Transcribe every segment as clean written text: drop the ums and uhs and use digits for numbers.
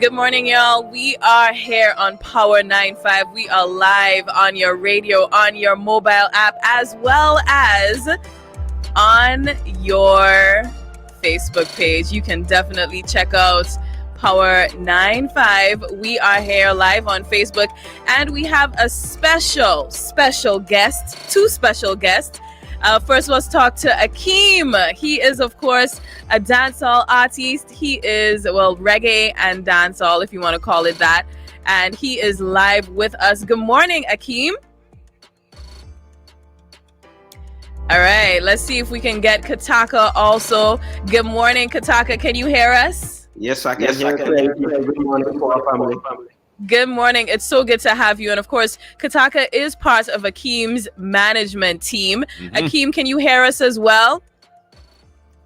Good morning, y'all. We are here on Power 95. We are live on your radio, on your mobile app, as well as on your Facebook page. You can definitely check out Power 95. We are here live on Facebook, and we have a special guest, two special guests. First, let's talk to Keem. He is, of course, a dancehall artist. He is, well, reggae and dancehall, if you want to call it that. And he is live with us. Good morning, Keem. All right, let's see if we can get Kitaka also. Good morning, Kitaka. Can you hear us? Yes, I can hear you. Good morning for our family. Good morning. It's so good to have you. And of course, Kitaka is part of Akeem's management team. Akeem, can you hear us as well?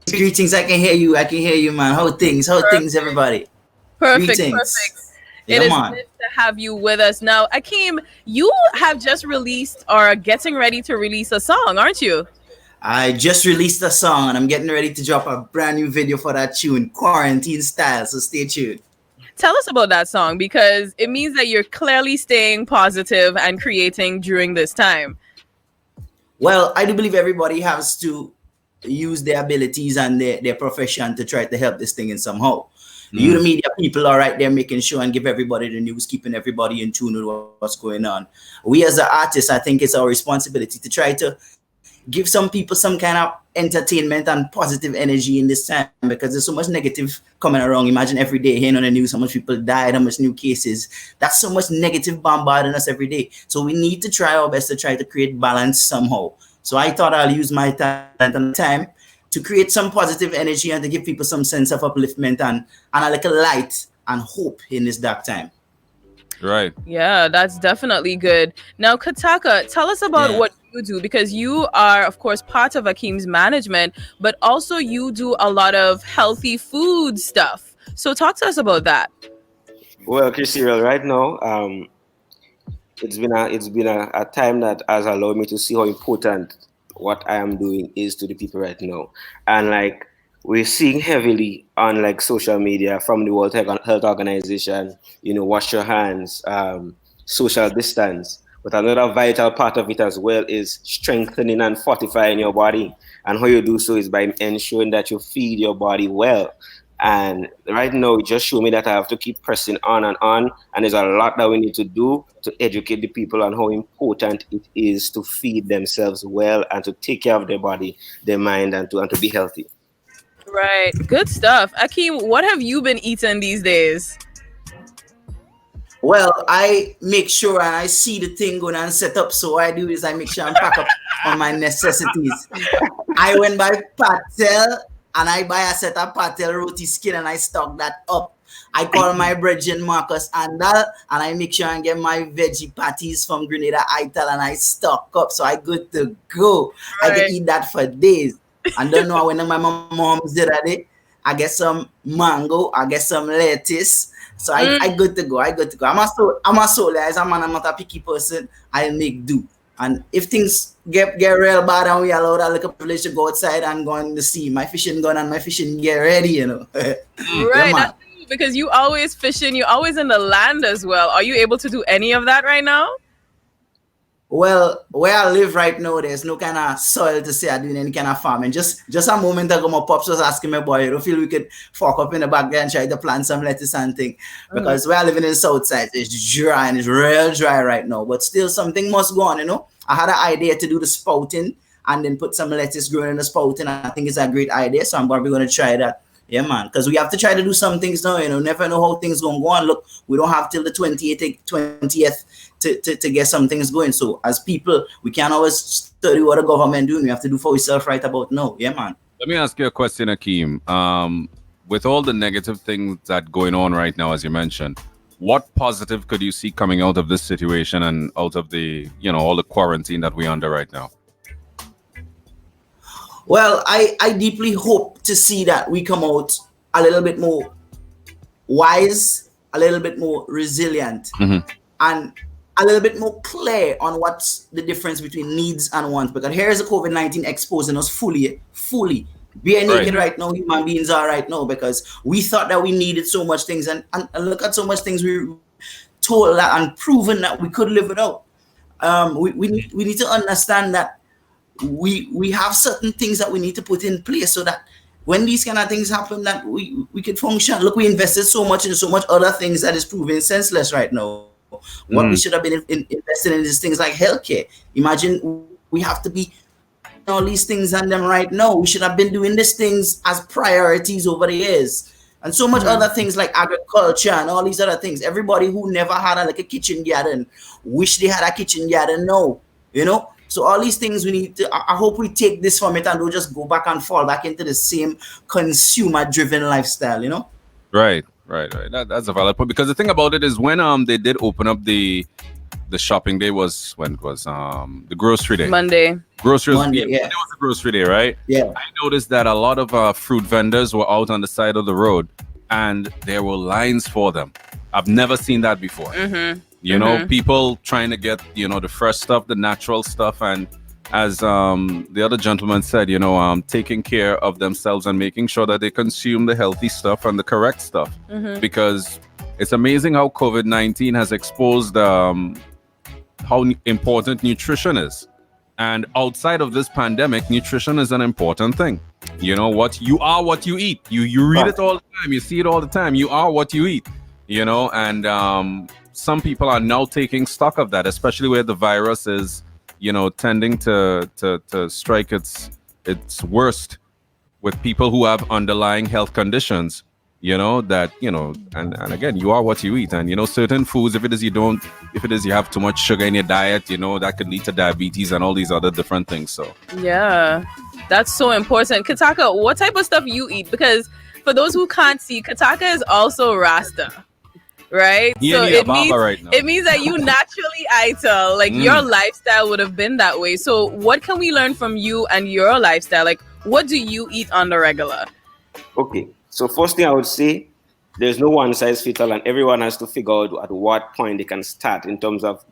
Greetings. I can hear you, man. How things, everybody? Perfect. Greetings. It is good to have you with us. Now, Akeem, you have just released or are getting ready to release a song, aren't you? I just released a song and I'm getting ready to drop a brand new video for that tune, Quarantine Style. So stay tuned. Tell us about that song, because it means that you're clearly staying positive and creating during this time. Well, I do believe everybody has to use their abilities and their profession to try to help this thing in somehow. You, the media people, are right there making sure and give everybody the news, keeping everybody in tune with what's going on. We as the artists, I think it's our responsibility to try to give some people some kind of entertainment and positive energy in this time, because there's so much negative coming around. Imagine every day hearing on the news how much people died, how much new cases. That's so much negative bombarding us every day. So we need to try our best to try to create balance somehow. So I thought I'll use my talent and time to create some positive energy and to give people some sense of upliftment and a little light and hope in this dark time. Right. Yeah, that's definitely good. Now, Kitaka, tell us about what you do, because you are, of course, part of Akeem's management, but also you do a lot of healthy food stuff. So talk to us about that. Well, Cyril, right now, it's been a time that has allowed me to see how important what I am doing is to the people right now. And like, we're seeing heavily on like social media from the World Health Organization, wash your hands, social distance. But another vital part of it as well is strengthening and fortifying your body. And how you do so is by ensuring that you feed your body well. And right now, it just showed me that I have to keep pressing on. And there's a lot that we need to do to educate the people on how important it is to feed themselves well and to take care of their body, their mind, and to be healthy. Right. Good stuff. Akeem, what have you been eating these days? Well, I make sure and I see the thing going and set up. So what I do is I make sure I pack up on my necessities. I went by Patel and I buy a set of Patel roti skin and I stock that up. I call my brethren Marcus Andal and I make sure I get my veggie patties from Grenada Ital and I stock up. So I good to go. Right. I can eat that for days. And don't know when my mom's did that day. I get some mango, I get some lettuce. So I good to go. I'm a soul guys. I'm not a picky person. I make do. And if things get real bad and we allow that little privilege to go outside and go in the sea, my fishing gun and my fishing gear ready, Right, that's true, because you always fishing, you're always in the land as well. Are you able to do any of that right now? Well, where I live right now, there's no kind of soil to say I'm doing any kind of farming. Just a moment ago, my pops was asking me, boy, you don't feel we could fork up in the back there and try to plant some lettuce and thing? Because where I live in the south side, it's dry and it's real dry right now. But still, something must go on, I had an idea to do the spouting and then put some lettuce growing in the spouting. I think it's a great idea, so I'm probably going to try that. Yeah, man, because we have to try to do some things now, never know how things going to go on. Look, we don't have till the 20th to get some things going. So as people, we can't always study what the government doing. We have to do for ourselves right about now. Yeah, man. Let me ask you a question, Akeem. With all the negative things that going on right now, as you mentioned, what positive could you see coming out of this situation and out of the, all the quarantine that we're under right now? Well, I deeply hope to see that we come out a little bit more wise, a little bit more resilient, and a little bit more clear on what's the difference between needs and wants. Because here is the COVID-19 exposing us fully Bare naked right now, human beings are right now, because we thought that we needed so much things, and look at so much things we told that and proven that we could live without. We need to understand that we have certain things that we need to put in place so that when these kind of things happen, that we can function. Look, we invested so much in so much other things that is proving senseless right now. What we should have been invested in is things like healthcare. Imagine we have to be all these things on them right now. We should have been doing these things as priorities over the years. And so much other things like agriculture and all these other things. Everybody who never had a kitchen garden wish they had a kitchen garden now, you know? So all these things we need to, I hope we take this from it and don't just go back and fall back into the same consumer-driven lifestyle, you know? Right. That's a valid point, because the thing about it is when they did open up the shopping day was when it was the grocery day. Monday, Monday, yeah. Monday was the grocery day, right? Yeah. I noticed that a lot of fruit vendors were out on the side of the road, and there were lines for them. I've never seen that before. You know, people trying to get, you know, the fresh stuff, the natural stuff, and as the other gentleman said, you know, taking care of themselves and making sure that they consume the healthy stuff and the correct stuff. Because it's amazing how COVID-19 has exposed how important nutrition is. And outside of this pandemic, nutrition is an important thing. You know what? You are what you eat. You read it all the time. You see it all the time. You are what you eat. You know, and some people are now taking stock of that, especially where the virus is, you know, tending to strike its worst with people who have underlying health conditions. You know, that, you know, and again, you are what you eat. And, you know, certain foods, if it is you have too much sugar in your diet, you know, that could lead to diabetes and all these other different things. So, yeah, that's so important. Kitaka, what type of stuff you eat? Because for those who can't see, Kitaka is also Rasta, right? So it means that you naturally Ital, like your lifestyle would have been that way. So what can we learn from you and your lifestyle? Like, what do you eat on the regular? Okay. So first thing I would say, there's no one size fits all, and everyone has to figure out at what point they can start in terms of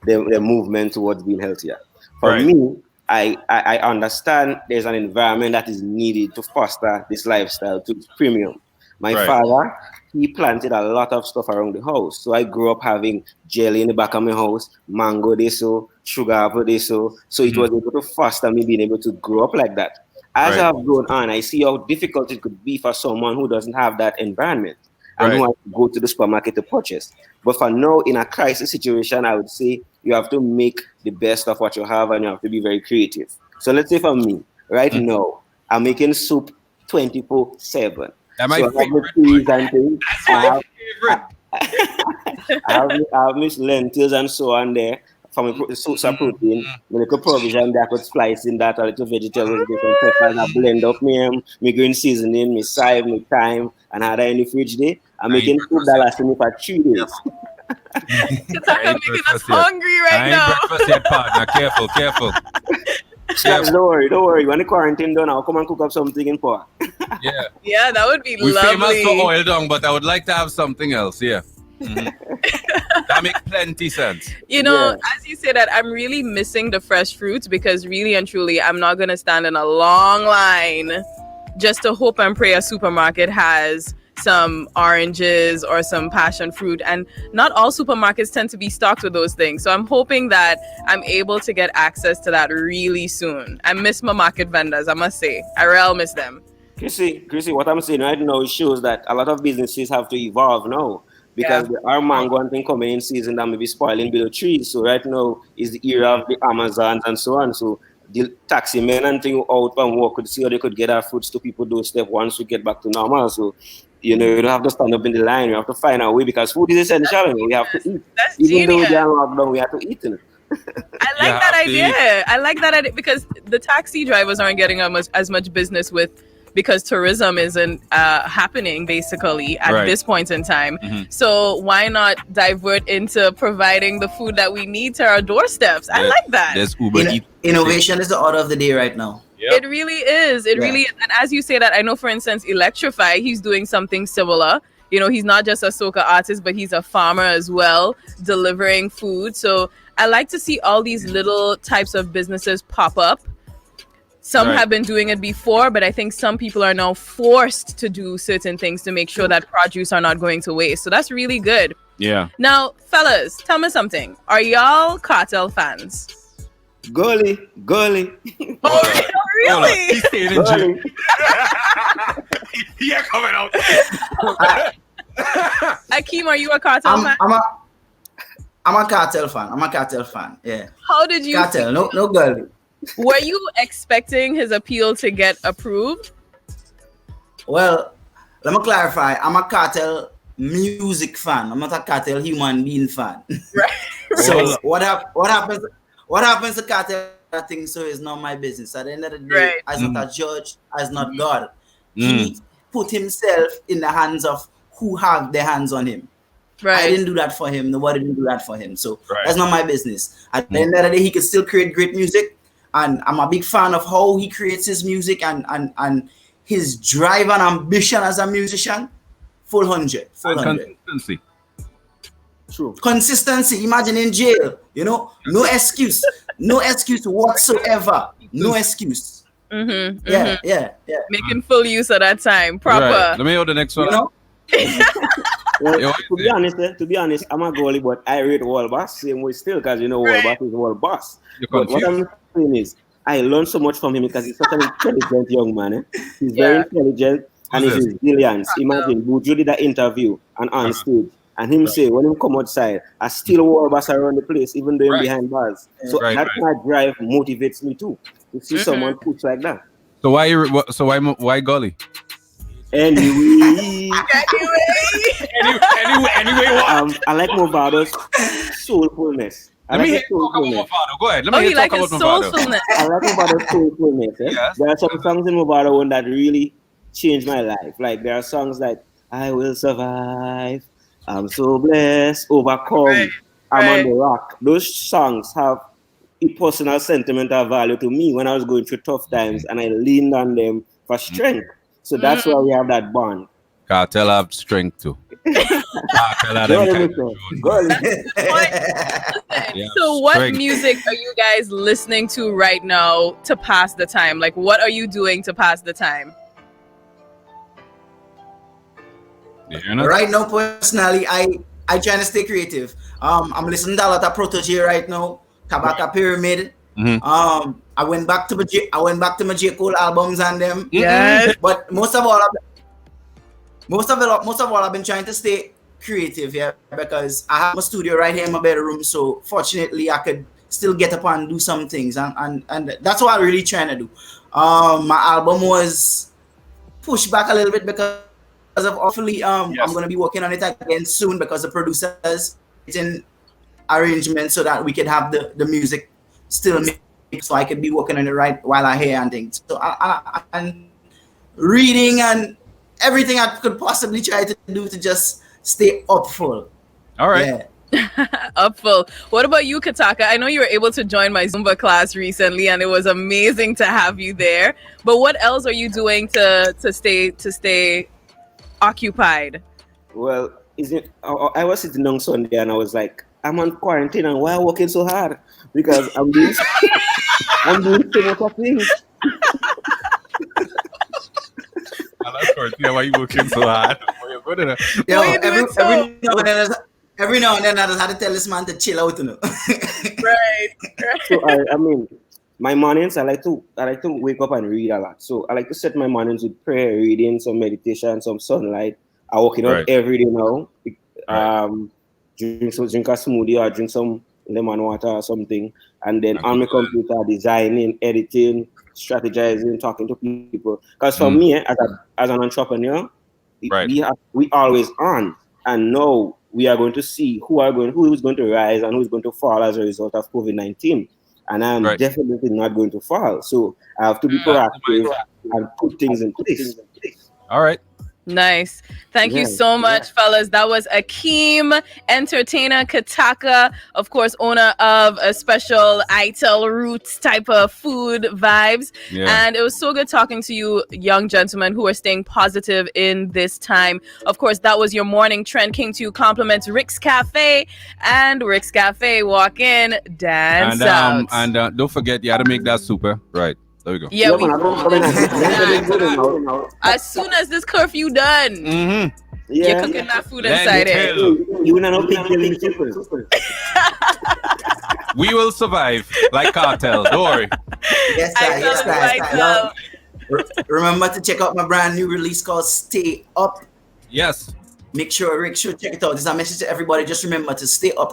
their movement towards being healthier. For me, I understand there's an environment that is needed to foster this lifestyle to its premium. My father, he planted a lot of stuff around the house. So I grew up having jelly in the back of my house, mango this so, sugar apple this so it was able to foster me being able to grow up like that. As I've grown on, I see how difficult it could be for someone who doesn't have that environment and who has to go to the supermarket to purchase. But for now, in a crisis situation, I would say you have to make the best of what you have and you have to be very creative. So let's say for me, right now, I'm making soup 24/7. That's my favorite. I have mixed lentils and so on there. For my source of protein, my little provision that I could splice in that, a little vegetables, different peppers, I blend up my green seasoning, my side, my thyme, and had that in the fridge there. I'm making food that lasts me for 3 days. Kitaka making us hungry right now. Breakfast yet, partner. Careful. Don't worry. When the quarantine done, I'll come and cook up something in pot. Yeah, that would be We're lovely. famous for oil dung, but I would like to have something else. Yeah. That makes plenty sense. You know, as you say that, I'm really missing the fresh fruits, because really and truly, I'm not going to stand in a long line just to hope and pray a supermarket has some oranges or some passion fruit. And not all supermarkets tend to be stocked with those things. So I'm hoping that I'm able to get access to that really soon. I miss my market vendors, I must say. I really miss them. Chrissy, what I'm saying right now shows that a lot of businesses have to evolve now. Because there are mango and thing coming in season that may be spoiling below trees. So right now is the era of the Amazons and so on. So the taxi men and thing out and work could see how they could get our fruits to people doorstep once we get back to normal. So, you know, you don't have to stand up in the line. You have to find a way, because food is essential. We have to eat. That's Even genius. though we are locked down, we have to eat. I like that idea. I like that idea, because the taxi drivers aren't getting as much business with, because tourism isn't happening basically at this point in time. So why not divert into providing the food that we need to our doorsteps? I like that. There's Uber Eats. Innovation is the order of the day right now. It really is. It really is. And as you say that, I know, for instance, Electrify, he's doing something similar. You know, he's not just a soca artist, but he's a farmer as well, delivering food. So I like to see all these little types of businesses pop up, Some Right. have been doing it before, but I think some people are now forced to do certain things to make sure that produce are not going to waste. So that's really good. Yeah. Now, fellas, tell me something. Are y'all cartel fans? Gully. Oh, Hold on. really? He's staying in jail. Gully. Yeah, coming out. Akeem, are you a cartel fan? I'm a cartel fan. I'm a cartel fan. Yeah. How did you Cartel. feel? No girl. Were you expecting his appeal to get approved? Well, let me clarify. I'm a cartel music fan. I'm not a cartel human being fan. Right. So what happens? What happens to cartel things? So it's not my business. At the end of the day, Right. as not a judge, as not God, Mm. he put himself in the hands of who have their hands on him. I Right. didn't do that for him. Nobody didn't do that for him. So Right. that's not my business. At the end of the day, he can still create great music, and I'm a big fan of how he creates his music and his drive and ambition as a musician. Full 100. Full And 100. consistency. True. Consistency. Imagine in jail. No excuse. No excuse whatsoever. No excuse. Mm-hmm. Yeah. Making full use of that time. Proper. Right. Let me hear the next one. Well, Yo, to be honest, I'm a goalie, but I rate World Boss same way still because World Boss is World Boss. You're But what confused. I'm saying is, I learned so much from him because he's such an intelligent young man. He's very Yeah. intelligent and Who's his this? resilience. Imagine, Buju did that interview and on stage, and him say, when him come outside, I still World Boss around the place, even though I'm Right. behind bars. So Right, that right. kind of drive motivates me too to see someone push like that. So why Gully? Anyway, Anyway, what? I like Movado's soulfulness. I Let me like hear his you talk about soulfulness. Mavado. Go ahead. Let me Oh, hear you you like talk his about Mavado. soulfulness. I like Movado's soulfulness. Yes. There are some songs in Movado one that really changed my life. Like there are songs like I Will Survive, I'm So Blessed, Overcome, Right, I'm right. on the Rock. Those songs have a personal sentimental value to me when I was going through tough times and I leaned on them for strength. So that's why we have that bond. Cartel have strength too. Cartel have them kind of Girl, Yeah, So what strength. music are you guys listening to right now to pass the time? Like, what are you doing to pass the time? You hear that? Right now, personally, I trying to stay creative. I'm listening to a lot of Protege right now. Kabaka Pyramid. Mhm. I went back to my J. Cole albums and them. Yes. But most of all, I've been trying to stay creative here because I have my studio right here in my bedroom. So fortunately, I could still get up and do some things, and that's what I'm really trying to do. My album was pushed back a little bit because of hopefully I'm gonna be working on it again soon because the producers in arrangement so that we could have the music still mixed, so I could be working on it right while I hear and things. So and reading and everything I could possibly try to do to just stay up full. All right. Yeah. Up full. What about you, Kitaka? I know you were able to join my Zumba class recently, and it was amazing to have you there. But what else are you doing to stay occupied? well, I was sitting down Sunday and I was like, I'm on quarantine and why am I working so hard? Because I'm doing so much of things. Yeah, why you working so hard? You're good enough. Yo, Why you doing so? every now and then I just had to tell this man to chill out, you know. Right. So I mean, my mornings I like to wake up and read a lot. So I like to set my mornings with prayer, reading, some meditation, some sunlight. I working out Right. every day now. Drink a smoothie or drink some lemon water or something, and then on my computer designing, editing, strategizing, talking to people. Because for me, as an entrepreneur, Right. we always on, and now we are going to see who is going to rise and who is going to fall as a result of COVID-19. And I'm Right. definitely not going to fall. So I have to be proactive and put things in place. All right. Nice. Thank you Yeah, so much, fellas. That was Akeem, entertainer, Kitaka, of course, owner of a special ITEL Roots type of food vibes. Yeah. And it was so good talking to you, young gentlemen who are staying positive in this time. Of course, that was your morning trend. Came to you compliments Rick's Cafe. And Rick's Cafe, walk in, dance out. And don't forget, you had to make that super. Right. There we go. Yeah, we man, I'm coming out. as soon as this curfew done, Mm-hmm. you're Yeah. cooking that food Let inside me it. tell. You know, no big deal super. We will survive like cartel. Don't worry. Yes, I sir. Yes, tell sir. you, Yes, I sir. tell. Remember to check out my brand new release called Stay Up. Yes. Make sure check it out. This is a message to everybody. Just remember to stay up.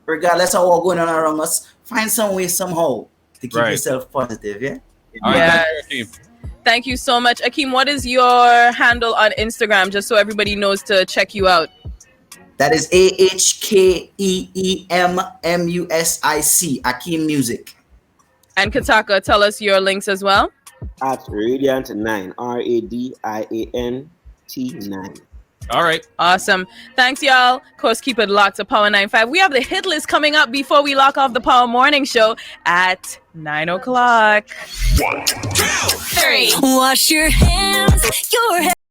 Regardless of what's going on around us, find some way somehow to keep Right. yourself positive. Yeah. All right. Yes. Thank you, Akeem. Thank you so much. Akeem, what is your handle on Instagram, just so everybody knows to check you out? That is AHKEEMMUSIC. Akeem Music. And Kitaka, tell us your links as well. At Radiant9, RADIANT9. All right. Awesome. Thanks, y'all. Of course, keep it locked to Power 95. We have the hit list coming up before we lock off the Power Morning Show at 9 o'clock. 1, 2, 3. Wash your hands.